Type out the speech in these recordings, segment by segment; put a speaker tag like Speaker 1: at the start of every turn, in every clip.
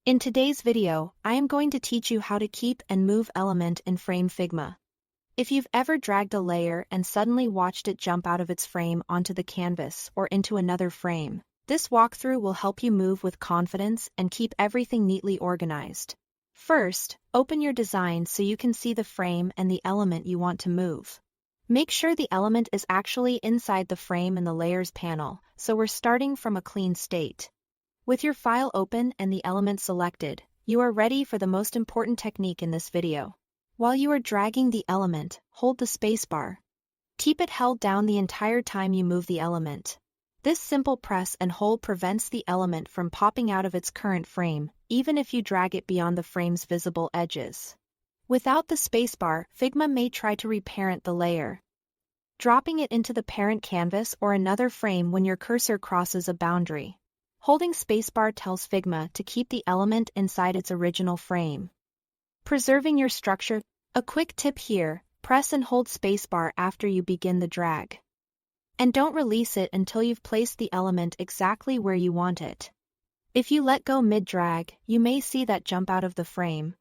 Speaker 1: In today's video, I am going to teach you how to keep and move element in frame Figma. If you've ever dragged a layer and suddenly watched it jump out of its frame onto the canvas or into another frame, this walkthrough will help you move with confidence and keep everything neatly organized. First, open your design so you can see the frame and the element you want to move. Make sure the element is actually inside the frame in the Layers panel, so we're starting from a clean state. With your file open and the element selected, you are ready for the most important technique in this video. While you are dragging the element, hold the spacebar. Keep it held down the entire time you move the element. This simple press and hold prevents the element from popping out of its current frame, even if you drag it beyond the frame's visible edges. Without the spacebar, Figma may try to reparent the layer, dropping it into the parent canvas or another frame when your cursor crosses a boundary. Holding spacebar tells Figma to keep the element inside its original frame, preserving your structure. A quick tip here, press and hold spacebar after you begin the drag. And don't release it until you've placed the element exactly where you want it. If you let go mid-drag, you may see that jump out of the frame.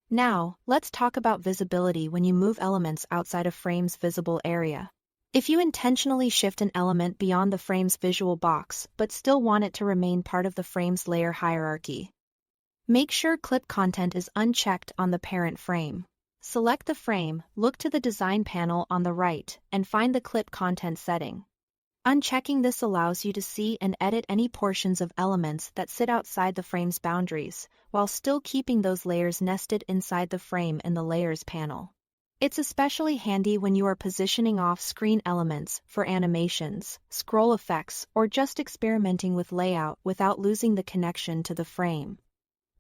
Speaker 1: Now, let's talk about visibility when you move elements outside a frame's visible area. If you intentionally shift an element beyond the frame's visual box but still want it to remain part of the frame's layer hierarchy, make sure Clip Content is unchecked on the parent frame. Select the frame, look to the Design panel on the right, and find the Clip Content setting. Unchecking this allows you to see and edit any portions of elements that sit outside the frame's boundaries, while still keeping those layers nested inside the frame in the Layers panel. It's especially handy when you are positioning off-screen elements for animations, scroll effects, or just experimenting with layout without losing the connection to the frame.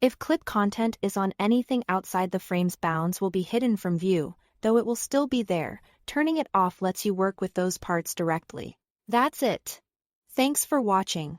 Speaker 1: If Clip Content is on, anything outside the frame's bounds will be hidden from view, though it will still be there. Turning it off lets you work with those parts directly. That's it. Thanks for watching.